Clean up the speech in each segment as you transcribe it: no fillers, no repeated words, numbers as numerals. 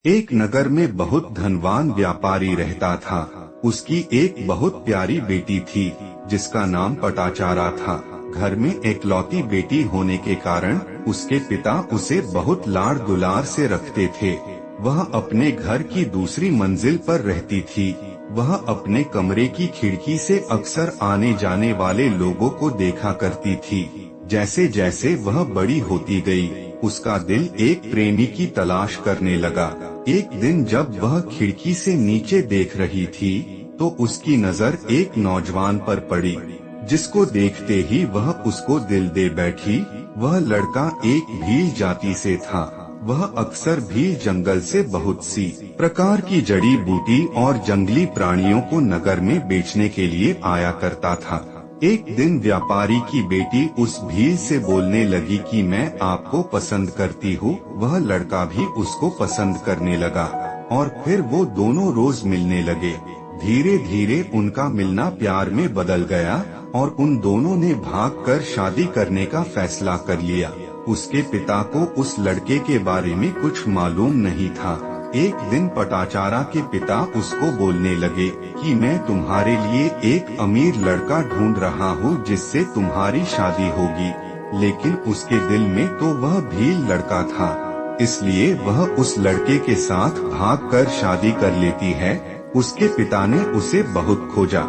एक नगर में बहुत धनवान व्यापारी रहता था। उसकी एक बहुत प्यारी बेटी थी जिसका नाम पटाचारा था। घर में एकलौती बेटी होने के कारण उसके पिता उसे बहुत लाड़ दुलार से रखते थे। वह अपने घर की दूसरी मंजिल पर रहती थी। वह अपने कमरे की खिड़की से अक्सर आने जाने वाले लोगों को देखा करती थी। जैसे जैसे वह बड़ी होती गई, उसका दिल एक प्रेमी की तलाश करने लगा। एक दिन जब वह खिड़की से नीचे देख रही थी तो उसकी नजर एक नौजवान पर पड़ी, जिसको देखते ही वह उसको दिल दे बैठी। वह लड़का एक भील जाति से था। वह अक्सर भील जंगल से बहुत सी प्रकार की जड़ी बूटी और जंगली प्राणियों को नगर में बेचने के लिए आया करता था। एक दिन व्यापारी की बेटी उस भील से बोलने लगी कि मैं आपको पसंद करती हूँ। वह लड़का भी उसको पसंद करने लगा और फिर वो दोनों रोज मिलने लगे। धीरे धीरे उनका मिलना प्यार में बदल गया और उन दोनों ने भागकर शादी करने का फैसला कर लिया। उसके पिता को उस लड़के के बारे में कुछ मालूम नहीं था। एक दिन पटाचारा के पिता उसको बोलने लगे कि मैं तुम्हारे लिए एक अमीर लड़का ढूंढ रहा हूँ जिससे तुम्हारी शादी होगी। लेकिन उसके दिल में तो वह भील लड़का था, इसलिए वह उस लड़के के साथ भागकर शादी कर लेती है। उसके पिता ने उसे बहुत खोजा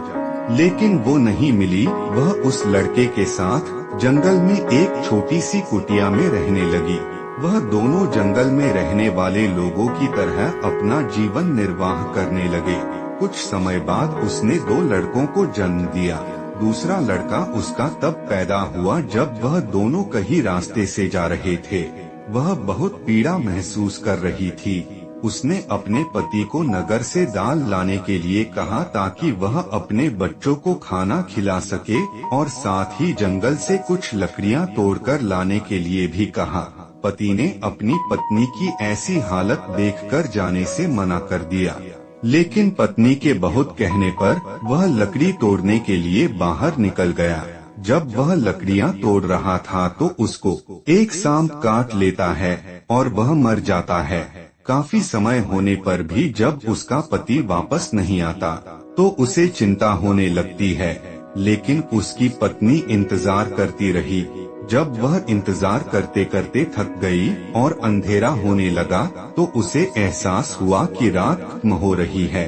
लेकिन वो नहीं मिली। वह उस लड़के के साथ जंगल में एक छोटी सी कुटिया में रहने लगी। वह दोनों जंगल में रहने वाले लोगों की तरह अपना जीवन निर्वाह करने लगे। कुछ समय बाद उसने 2 लड़कों को जन्म दिया। दूसरा लड़का उसका तब पैदा हुआ जब वह दोनों कहीं रास्ते से जा रहे थे। वह बहुत पीड़ा महसूस कर रही थी। उसने अपने पति को नगर से दाल लाने के लिए कहा ताकि वह अपने बच्चों को खाना खिला सके और साथ ही जंगल से कुछ लकड़ियां तोड़कर लाने के लिए भी कहा। पति ने अपनी पत्नी की ऐसी हालत देखकर जाने से मना कर दिया, लेकिन पत्नी के बहुत कहने पर वह लकड़ी तोड़ने के लिए बाहर निकल गया। जब वह लकड़ियां तोड़ रहा था तो उसको एक सांप काट लेता है और वह मर जाता है। काफी समय होने पर भी जब उसका पति वापस नहीं आता तो उसे चिंता होने लगती है, लेकिन उसकी पत्नी इंतजार करती रही। जब वह इंतजार करते करते थक गई और अंधेरा होने लगा तो उसे एहसास हुआ कि रात खत्म हो रही है।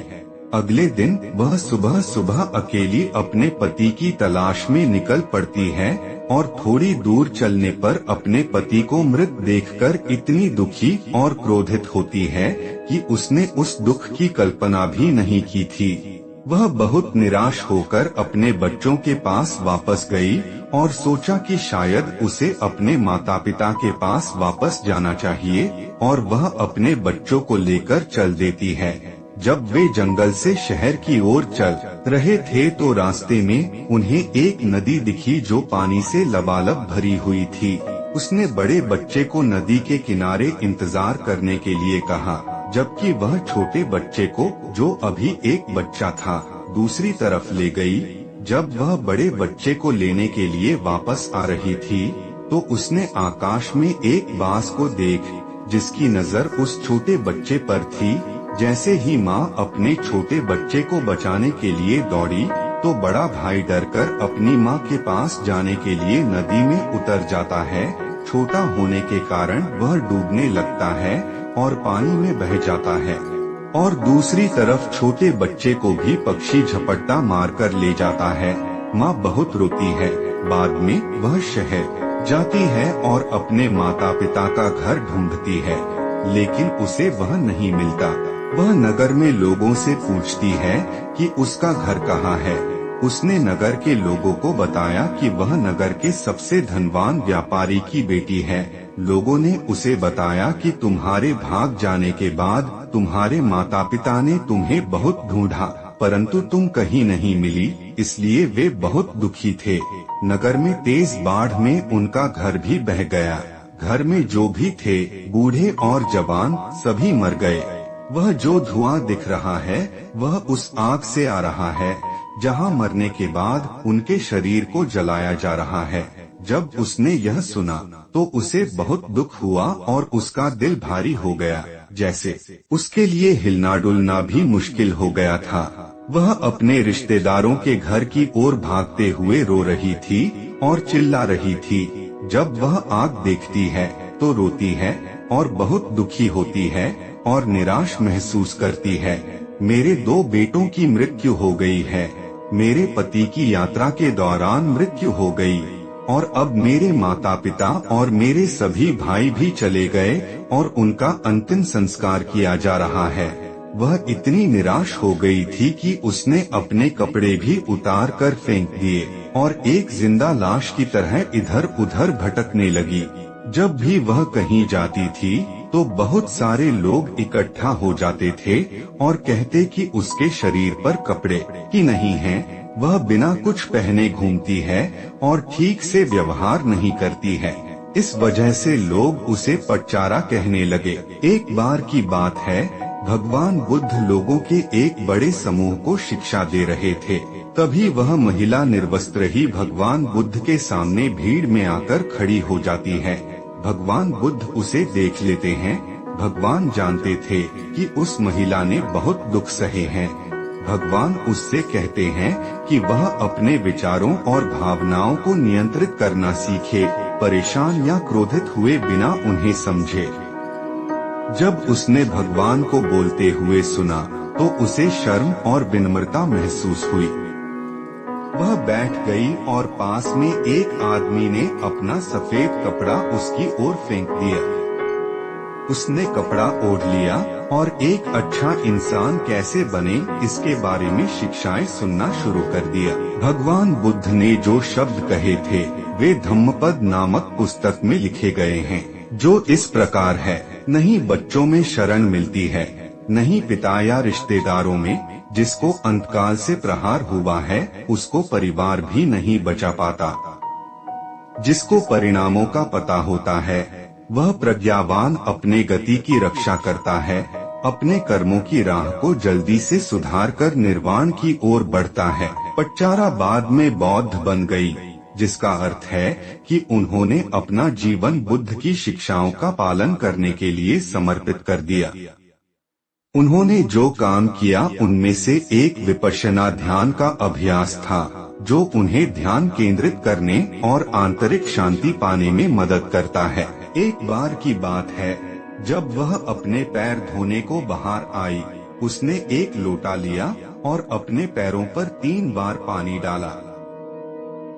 अगले दिन वह सुबह सुबह अकेली अपने पति की तलाश में निकल पड़ती है और थोड़ी दूर चलने पर अपने पति को मृत देखकर इतनी दुखी और क्रोधित होती है कि उसने उस दुख की कल्पना भी नहीं की थी। वह बहुत निराश होकर अपने बच्चों के पास वापस गई और सोचा कि शायद उसे अपने माता पिता के पास वापस जाना चाहिए और वह अपने बच्चों को लेकर चल देती है। जब वे जंगल से शहर की ओर चल रहे थे तो रास्ते में उन्हें एक नदी दिखी जो पानी से लबालब भरी हुई थी। उसने बड़े बच्चे को नदी के किनारे इंतजार करने के लिए कहा, जबकि वह छोटे बच्चे को, जो अभी एक बच्चा था, दूसरी तरफ ले गई। जब वह बड़े बच्चे को लेने के लिए वापस आ रही थी तो उसने आकाश में एक बाज को देख जिसकी नजर उस छोटे बच्चे पर थी। जैसे ही माँ अपने छोटे बच्चे को बचाने के लिए दौड़ी तो बड़ा भाई डरकर अपनी माँ के पास जाने के लिए नदी में उतर जाता है। छोटा होने के कारण वह डूबने लगता है और पानी में बह जाता है और दूसरी तरफ छोटे बच्चे को भी पक्षी झपट्टा मारकर ले जाता है। माँ बहुत रोती है। बाद में वह शहर जाती है और अपने माता पिता का घर ढूंढती है, लेकिन उसे वह नहीं मिलता। वह नगर में लोगों से पूछती है कि उसका घर कहाँ है। उसने नगर के लोगों को बताया कि वह नगर के सबसे धनवान व्यापारी की बेटी है। लोगों ने उसे बताया कि तुम्हारे भाग जाने के बाद तुम्हारे माता पिता ने तुम्हें बहुत ढूंढा परंतु तुम कहीं नहीं मिली, इसलिए वे बहुत दुखी थे। नगर में तेज बाढ़ में उनका घर भी बह गया। घर में जो भी थे, बूढ़े और जवान, सभी मर गए। वह जो धुआं दिख रहा है वह उस आग से आ रहा है जहां मरने के बाद उनके शरीर को जलाया जा रहा है। जब उसने यह सुना तो उसे बहुत दुख हुआ और उसका दिल भारी हो गया। जैसे उसके लिए हिलना डुलना भी मुश्किल हो गया था। वह अपने रिश्तेदारों के घर की ओर भागते हुए रो रही थी और चिल्ला रही थी। जब वह आग देखती है तो रोती है और बहुत दुखी होती है और निराश महसूस करती है। मेरे 2 बेटों की मृत्यु हो गई है, मेरे पति की यात्रा के दौरान मृत्यु हो गई और अब मेरे माता पिता और मेरे सभी भाई भी चले गए और उनका अंतिम संस्कार किया जा रहा है। वह इतनी निराश हो गई थी कि उसने अपने कपड़े भी उतार कर फेंक दिए और एक जिंदा लाश की तरह इधर उधर भटकने लगी। जब भी वह कहीं जाती थी तो बहुत सारे लोग इकट्ठा हो जाते थे और कहते कि उसके शरीर पर कपड़े ही नहीं हैं, वह बिना कुछ पहने घूमती है और ठीक से व्यवहार नहीं करती है। इस वजह से लोग उसे पटचारा कहने लगे। एक बार की बात है, भगवान बुद्ध लोगों के एक बड़े समूह को शिक्षा दे रहे थे। तभी वह महिला निर्वस्त्र ही भगवान बुद्ध के सामने भीड़ में आकर खड़ी हो जाती है। भगवान बुद्ध उसे देख लेते हैं। भगवान जानते थे कि उस महिला ने बहुत दुख सहे हैं। भगवान उससे कहते हैं कि वह अपने विचारों और भावनाओं को नियंत्रित करना सीखे, परेशान या क्रोधित हुए बिना उन्हें समझे। जब उसने भगवान को बोलते हुए सुना तो उसे शर्म और विनम्रता महसूस हुई। वह बैठ गई और पास में एक आदमी ने अपना सफेद कपड़ा उसकी ओर फेंक दिया। उसने कपड़ा ओढ़ लिया और एक अच्छा इंसान कैसे बने इसके बारे में शिक्षाएं सुनना शुरू कर दिया। भगवान बुद्ध ने जो शब्द कहे थे वे धम्मपद नामक पुस्तक में लिखे गए हैं, जो इस प्रकार है। नहीं बच्चों में शरण मिलती है, नहीं पिता या रिश्तेदारों में। जिसको अंतकाल से प्रहार हुआ है उसको परिवार भी नहीं बचा पाता। जिसको परिणामों का पता होता है वह प्रज्ञावान अपने गति की रक्षा करता है, अपने कर्मों की राह को जल्दी से सुधार कर निर्वाण की ओर बढ़ता है। पटचारा बाद में बौद्ध बन गई, जिसका अर्थ है कि उन्होंने अपना जीवन बुद्ध की शिक्षाओं का पालन करने के लिए समर्पित कर दिया। उन्होंने जो काम किया उनमें से एक विपश्यना ध्यान का अभ्यास था, जो उन्हें ध्यान केंद्रित करने और आंतरिक शांति पाने में मदद करता है। एक बार की बात है, जब वह अपने पैर धोने को बाहर आई, उसने एक लोटा लिया और अपने पैरों पर 3 बार पानी डाला।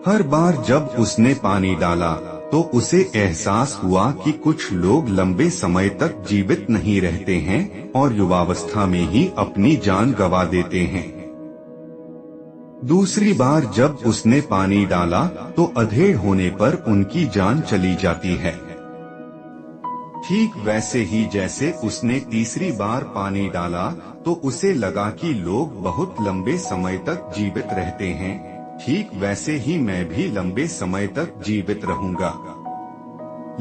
हर बार जब उसने पानी डाला तो उसे एहसास हुआ कि कुछ लोग लंबे समय तक जीवित नहीं रहते हैं और युवावस्था में ही अपनी जान गंवा देते हैं। दूसरी बार जब उसने पानी डाला तो अधेड़ होने पर उनकी जान चली जाती है। ठीक वैसे ही जैसे उसने तीसरी बार पानी डाला तो उसे लगा कि लोग बहुत लंबे समय तक जीवित रहते हैं। ठीक वैसे ही मैं भी लंबे समय तक जीवित रहूंगा,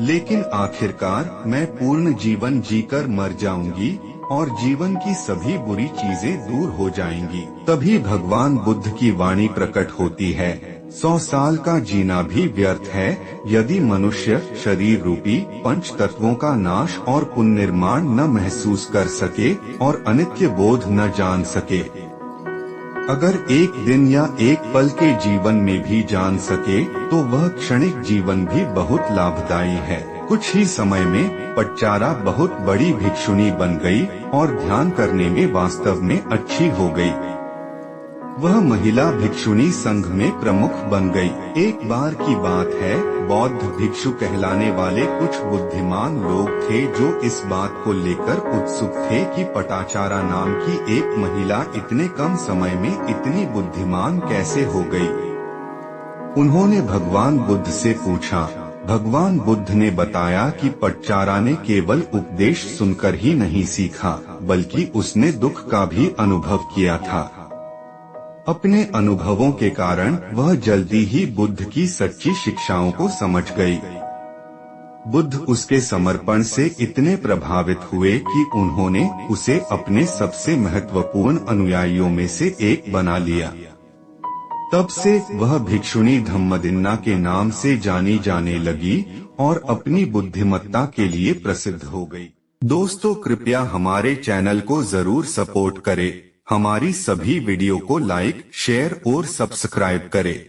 लेकिन आखिरकार मैं पूर्ण जीवन जीकर मर जाऊंगी और जीवन की सभी बुरी चीजें दूर हो जाएंगी। तभी भगवान बुद्ध की वाणी प्रकट होती है, 100 साल का जीना भी व्यर्थ है यदि मनुष्य शरीर रूपी 5 तत्वों का नाश और पुनर्निर्माण न महसूस कर सके और अनित्य बोध न जान सके। अगर एक दिन या एक पल के जीवन में भी जान सके तो वह क्षणिक जीवन भी बहुत लाभदायी है। कुछ ही समय में पटचारा बहुत बड़ी भिक्षुणी बन गई और ध्यान करने में वास्तव में अच्छी हो गई। वह महिला भिक्षुणी संघ में प्रमुख बन गई। एक बार की बात है, बौद्ध भिक्षु कहलाने वाले कुछ बुद्धिमान लोग थे जो इस बात को लेकर उत्सुक थे कि पटाचारा नाम की एक महिला इतने कम समय में इतनी बुद्धिमान कैसे हो गई। उन्होंने भगवान बुद्ध से पूछा। भगवान बुद्ध ने बताया कि पटचारा ने केवल उपदेश सुनकर ही नहीं सीखा, बल्कि उसने दुख का भी अनुभव किया था। अपने अनुभवों के कारण वह जल्दी ही बुद्ध की सच्ची शिक्षाओं को समझ गई। बुद्ध उसके समर्पण से इतने प्रभावित हुए कि उन्होंने उसे अपने सबसे महत्वपूर्ण अनुयायियों में से एक बना लिया। तब से वह भिक्षुणी धम्मदिन्ना के नाम से जानी जाने लगी और अपनी बुद्धिमत्ता के लिए प्रसिद्ध हो गई। दोस्तों कृपया हमारे चैनल को जरूर सपोर्ट करें, हमारी सभी वीडियो को लाइक, शेयर और सब्सक्राइब करें।